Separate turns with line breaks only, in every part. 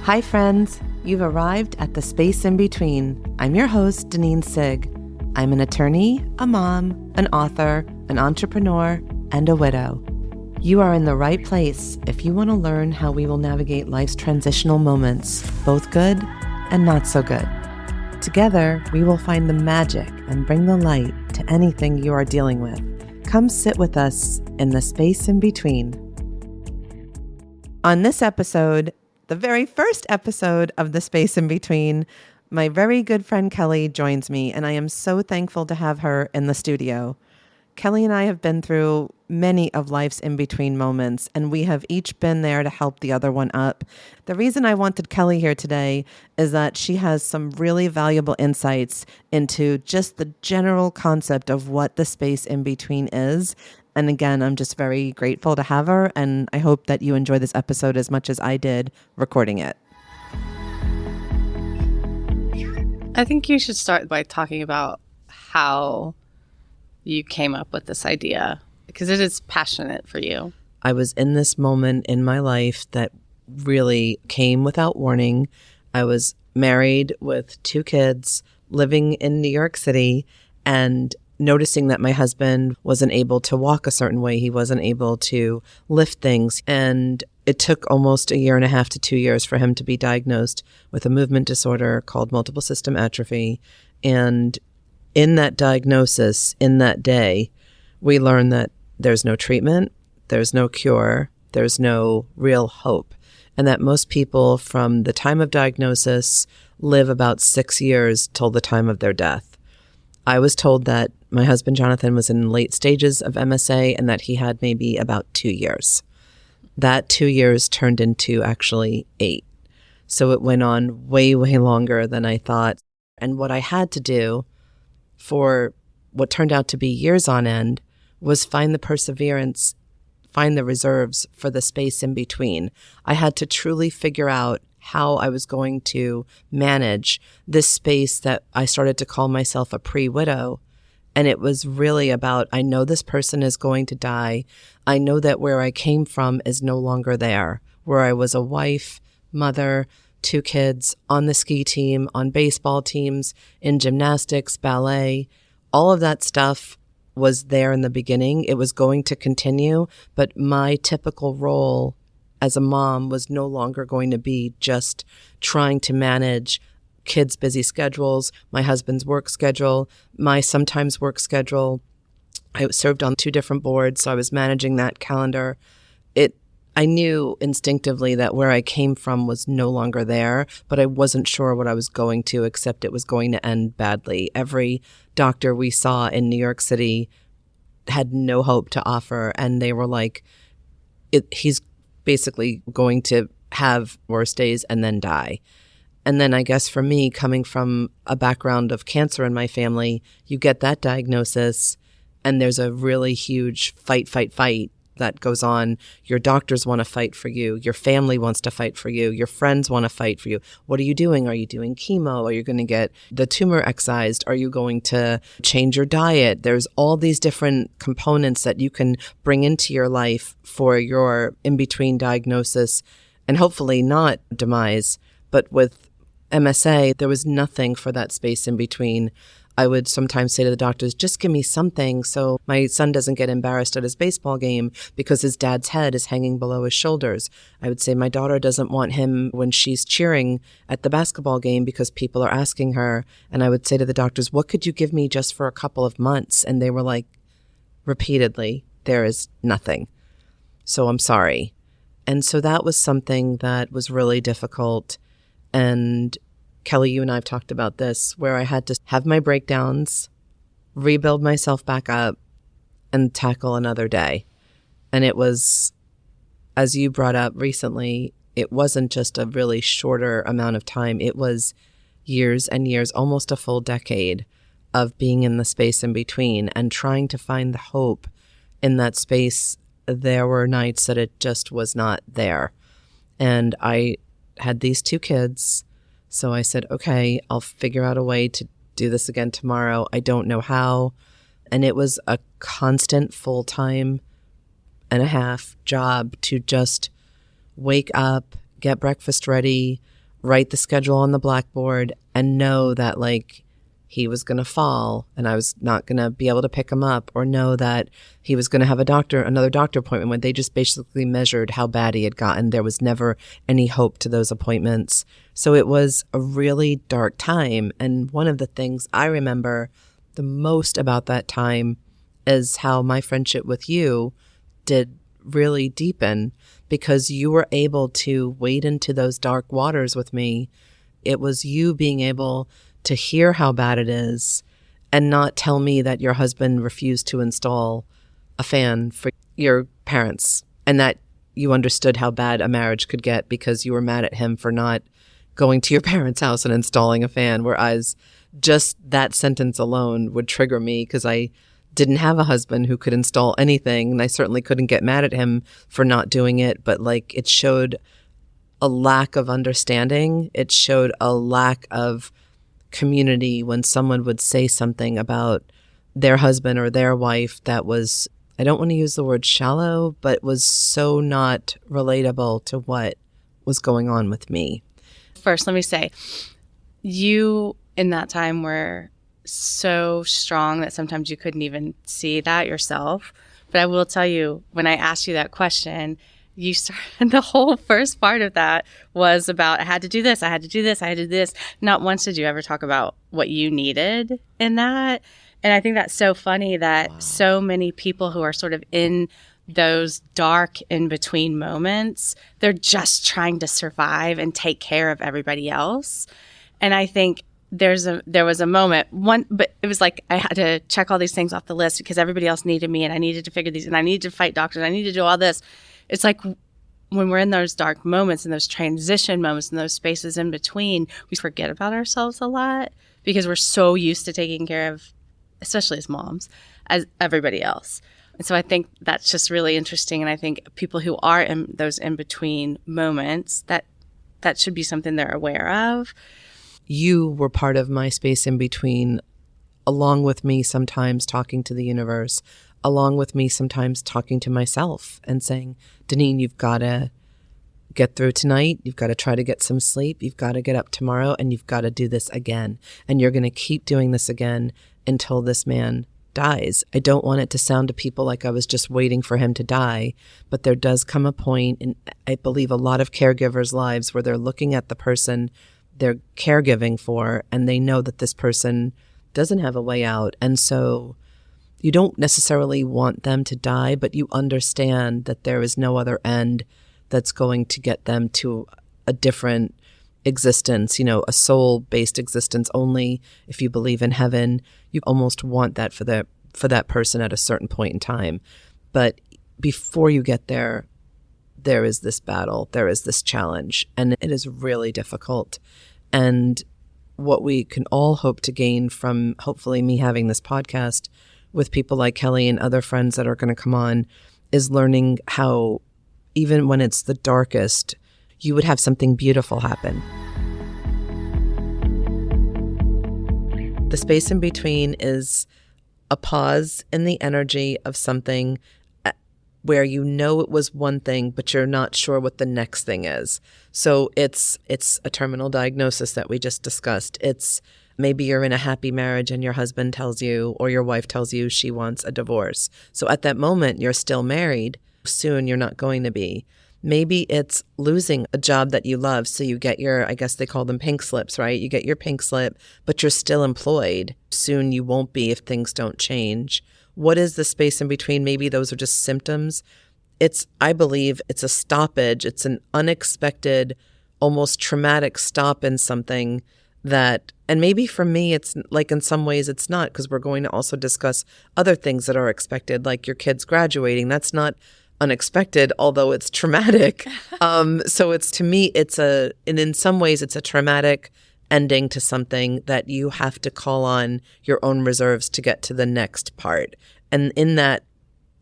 Hi friends, you've arrived at the space in between. I'm your host, Deneen Sig. I'm an attorney, a mom, an author, an entrepreneur, and a widow. You are in the right place if you want to learn how we will navigate life's transitional moments, both good and not so good. Together, we will find the magic and bring the light to anything you are dealing with. Come sit with us in the space in between. On this episode, the very first episode of The Space in Between, my very good friend Kelly joins me, and I am so thankful to have her in the studio. Kelly and I have been through many of life's in-between moments, and we have each been there to help the other one up. The reason I wanted Kelly here today is that she has some really valuable insights into just the general concept of what the space in between is. And again, I'm just very grateful to have her, and I hope that you enjoy this episode as much as I did recording it.
I think you should start by talking about how you came up with this idea, because it is passionate for you.
I was in this moment in my life that really came without warning. I was married with 2 kids, living in New York City, and noticing that my husband wasn't able to walk a certain way. He wasn't able to lift things. And it took almost 1.5 to 2 years for him to be diagnosed with a movement disorder called multiple system atrophy. And in that diagnosis, in that day, we learned that there's no treatment, there's no cure, there's no real hope. And that most people from the time of diagnosis live about 6 years till the time of their death. I was told that my husband, Jonathan, was in late stages of MSA and that he had maybe about 2 years. That 2 years turned into actually 8. So it went on way, way longer than I thought. And what I had to do for what turned out to be years on end was find the perseverance, find the reserves for the space in between. I had to truly figure out how I was going to manage this space that I started to call myself a pre-widow. And it was really about, I know this person is going to die. I know that where I came from is no longer there, where I was a wife, mother, 2 kids, on the ski team, on baseball teams, in gymnastics, ballet. All of that stuff was there in the beginning. It was going to continue, but my typical role as a mom was no longer going to be just trying to manage kids' busy schedules, my husband's work schedule, my sometimes work schedule. I served on 2 different boards, so I was managing that calendar. I knew instinctively that where I came from was no longer there, but I wasn't sure what I was going to, except it was going to end badly. Every doctor we saw in New York City had no hope to offer, and they were like, he's basically going to have worse days and then die. And then I guess for me, coming from a background of cancer in my family, you get that diagnosis and there's a really huge fight that goes on. Your doctors want to fight for you. Your family wants to fight for you. Your friends want to fight for you. What are you doing? Are you doing chemo? Are you going to get the tumor excised? Are you going to change your diet? There's all these different components that you can bring into your life for your in-between diagnosis and hopefully not demise. But with MSA, there was nothing for that space in between. I would sometimes say to the doctors, just give me something so my son doesn't get embarrassed at his baseball game because his dad's head is hanging below his shoulders. I would say my daughter doesn't want him when she's cheering at the basketball game because people are asking her. And I would say to the doctors, what could you give me just for a couple of months? And they were like, repeatedly, there is nothing. So I'm sorry. And so that was something that was really difficult. And Kelly, you and I have talked about this, where I had to have my breakdowns, rebuild myself back up, and tackle another day. And it was, as you brought up recently, it wasn't just a really shorter amount of time. It was years and years, almost a full decade of being in the space in between and trying to find the hope in that space. There were nights that it just was not there. And I had these 2 kids. So I said, okay, I'll figure out a way to do this again tomorrow. I don't know how. And it was a constant full-time and a half job to just wake up, get breakfast ready, write the schedule on the blackboard and know that like he was going to fall and I was not going to be able to pick him up, or know that he was going to have another doctor appointment, when they just basically measured how bad he had gotten. There was never any hope to those appointments. So it was a really dark time. And one of the things I remember the most about that time is how my friendship with you did really deepen, because you were able to wade into those dark waters with me. It was you being able to hear how bad it is and not tell me that your husband refused to install a fan for your parents, and that you understood how bad a marriage could get because you were mad at him for not going to your parents' house and installing a fan. Whereas just that sentence alone would trigger me, because I didn't have a husband who could install anything, and I certainly couldn't get mad at him for not doing it. But like, it showed a lack of understanding. It showed a lack of community when someone would say something about their husband or their wife that was, I don't want to use the word shallow, but was so not relatable to what was going on with me.
First, let me say, you in that time were so strong that sometimes you couldn't even see that yourself. But I will tell you, when I asked you that question, you started, the whole first part of that was about, I had to do this, I had to do this, I had to do this. Not once did you ever talk about what you needed in that. And I think that's so funny that so many people who are sort of in those dark in-between moments, they're just trying to survive and take care of everybody else. And I think there was a moment, but it was like I had to check all these things off the list because everybody else needed me, and I needed to figure these, and I needed to fight doctors, I needed to do all this. It's like when we're in those dark moments and those transition moments and those spaces in between, we forget about ourselves a lot because we're so used to taking care of, especially as moms, as everybody else. And so I think that's just really interesting. And I think people who are in those in-between moments, that should be something they're aware of.
You were part of my space in between, along with me sometimes talking to the universe, along with me sometimes talking to myself and saying, Deneen, you've got to get through tonight. You've got to try to get some sleep. You've got to get up tomorrow, and you've got to do this again. And you're going to keep doing this again until this man dies. I don't want it to sound to people like I was just waiting for him to die, but there does come a point in, I believe, a lot of caregivers' lives where they're looking at the person they're caregiving for, and they know that this person doesn't have a way out. And so you don't necessarily want them to die, but you understand that there is no other end that's going to get them to a different existence, a soul-based existence. Only if you believe in heaven, you almost want that for that person at a certain point in time. But before you get there, there is this battle, there is this challenge, and it is really difficult. And what we can all hope to gain from hopefully me having this podcast with people like Kelly and other friends that are going to come on is learning how, even when it's the darkest, you would have something beautiful happen. The space in between is a pause in the energy of something where you know it was one thing, but you're not sure what the next thing is. So it's a terminal diagnosis that we just discussed. It's maybe you're in a happy marriage and your husband tells you, or your wife tells you she wants a divorce. So at that moment, you're still married. Soon you're not going to be. Maybe it's losing a job that you love. So you get your, I guess they call them pink slips, right? You get your pink slip, but you're still employed. Soon you won't be if things don't change. What is the space in between? Maybe those are just symptoms. I believe it's a stoppage. It's an unexpected, almost traumatic stop in something that, and maybe for me, it's like in some ways it's not, because we're going to also discuss other things that are expected, like your kids graduating. That's not unexpected, although it's traumatic. So it's, to me, and in some ways it's a traumatic ending to something that you have to call on your own reserves to get to the next part. And in that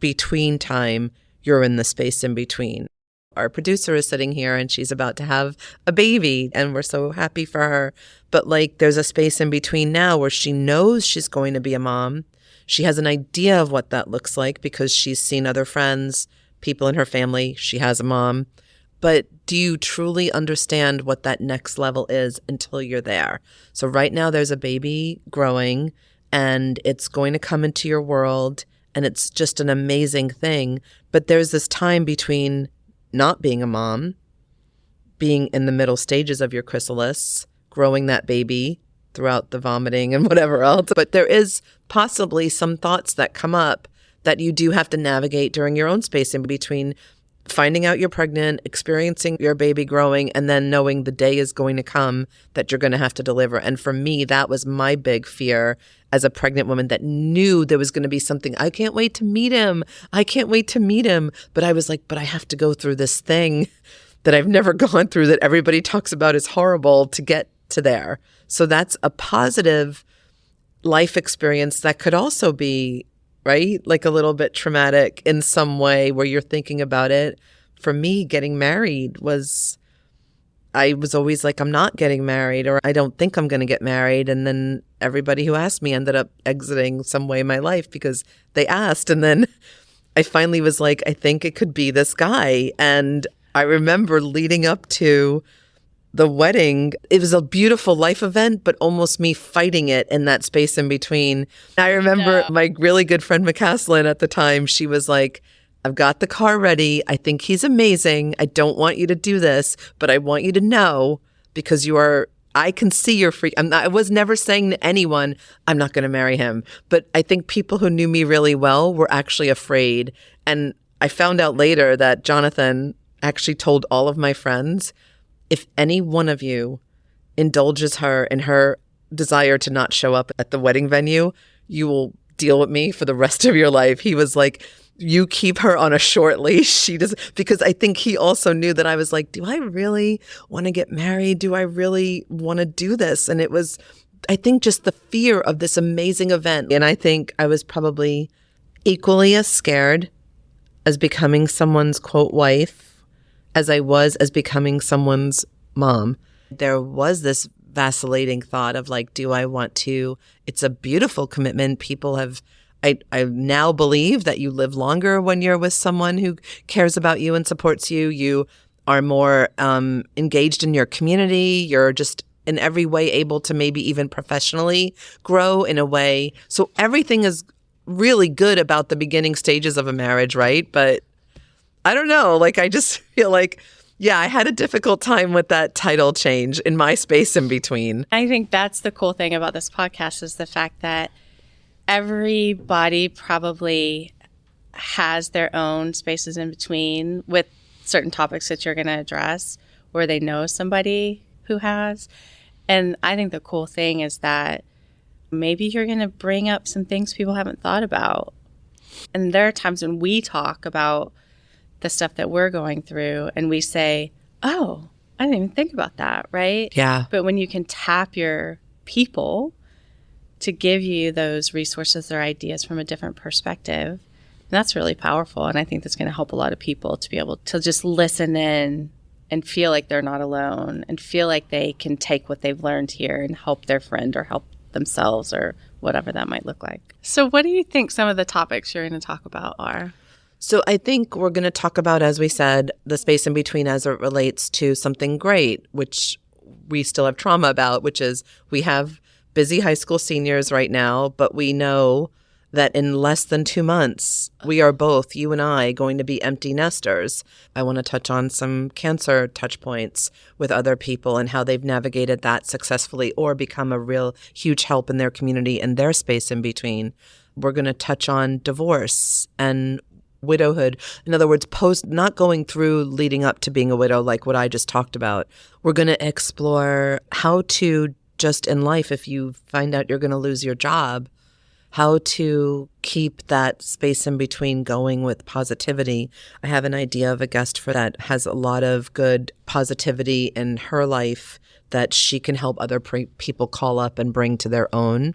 between time, you're in the space in between. Our producer is sitting here and she's about to have a baby, and we're so happy for her. But like, there's a space in between now where she knows she's going to be a mom. She has an idea of what that looks like because she's seen other friends, people in her family. She has a mom. But do you truly understand what that next level is until you're there? So right now there's a baby growing and it's going to come into your world and it's just an amazing thing. But there's this time between not being a mom, being in the middle stages of your chrysalis, growing that baby throughout the vomiting and whatever else. But there is possibly some thoughts that come up that you do have to navigate during your own space in between finding out you're pregnant, experiencing your baby growing, and then knowing the day is going to come that you're going to have to deliver. And for me, that was my big fear as a pregnant woman that knew there was going to be something. I can't wait to meet him. I can't wait to meet him. But I was like, but I have to go through this thing that I've never gone through that everybody talks about is horrible to get to there. So that's a positive life experience that could also be, right? Like a little bit traumatic in some way where you're thinking about it. For me, getting married I was always like, I'm not getting married, or I don't think I'm going to get married. And then everybody who asked me ended up exiting some way my life because they asked. And then I finally was like, I think it could be this guy. And I remember leading up to the wedding, it was a beautiful life event, but almost me fighting it in that space in between. I remember my really good friend McCaslin at the time, she was like, I've got the car ready. I think he's amazing. I don't want you to do this, but I want you to know because I can see you're free. I was never saying to anyone, I'm not going to marry him. But I think people who knew me really well were actually afraid. And I found out later that Jonathan actually told all of my friends, if any one of you indulges her in her desire to not show up at the wedding venue, you will deal with me for the rest of your life. He was like, you keep her on a short leash. She does, because I think he also knew that I was like, do I really want to get married? Do I really want to do this? And it was, I think, just the fear of this amazing event. And I think I was probably equally as scared as becoming someone's quote wife as I was as becoming someone's mom. There was this vacillating thought of like, do I want to? It's a beautiful commitment. People have, I now believe that you live longer when you're with someone who cares about you and supports you. You are more engaged in your community. You're just in every way able to maybe even professionally grow in a way. So everything is really good about the beginning stages of a marriage, right? But I don't know. Like, I just feel like, yeah, I had a difficult time with that title change in my space in between.
I think that's the cool thing about this podcast is the fact that everybody probably has their own spaces in between with certain topics that you're going to address where they know somebody who has. And I think the cool thing is that maybe you're going to bring up some things people haven't thought about. And there are times when we talk about the stuff that we're going through and we say, oh, I didn't even think about that, right?
Yeah.
But when you can tap your people to give you those resources or ideas from a different perspective, that's really powerful. And I think that's going to help a lot of people to be able to just listen in and feel like they're not alone and feel like they can take what they've learned here and help their friend or help themselves or whatever that might look like. So what do you think some of the topics you're going to talk about are?
So I think we're going to talk about, as we said, the space in between as it relates to something great, which we still have trauma about, which is we have busy high school seniors right now, but we know that in less than 2 months, we are both, you and I, going to be empty nesters. I want to touch on some cancer touch points with other people and how they've navigated that successfully or become a real huge help in their community and their space in between. We're going to touch on divorce and widowhood. In other words, not going through leading up to being a widow like what I just talked about. We're going to explore how to just in life, if you find out you're going to lose your job, how to keep that space in between going with positivity. I have an idea of a guest for that has a lot of good positivity in her life that she can help other people call up and bring to their own.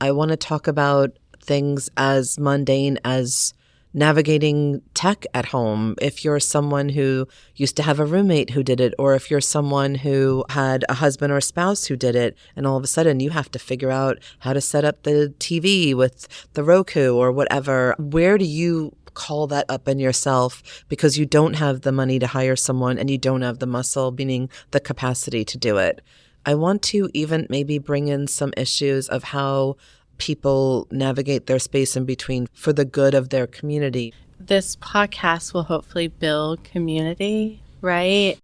I want to talk about things as mundane as navigating tech at home. If you're someone who used to have a roommate who did it, or if you're someone who had a husband or a spouse who did it, and all of a sudden you have to figure out how to set up the TV with the Roku or whatever, where do you call that up in yourself because you don't have the money to hire someone and you don't have the muscle, meaning the capacity to do it. I want to even maybe bring in some issues of how people navigate their space in between for the good of their community.
This podcast will hopefully build community, right?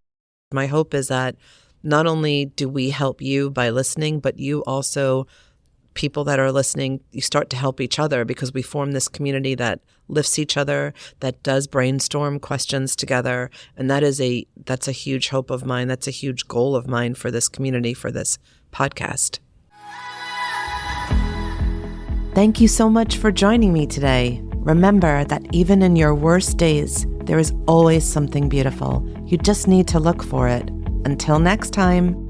My hope is that not only do we help you by listening, but you also, people that are listening, you start to help each other because we form this community that lifts each other, that does brainstorm questions together. And that's a huge hope of mine. That's a huge goal of mine for this community, for this podcast. Thank you so much for joining me today. Remember that even in your worst days, there is always something beautiful. You just need to look for it. Until next time.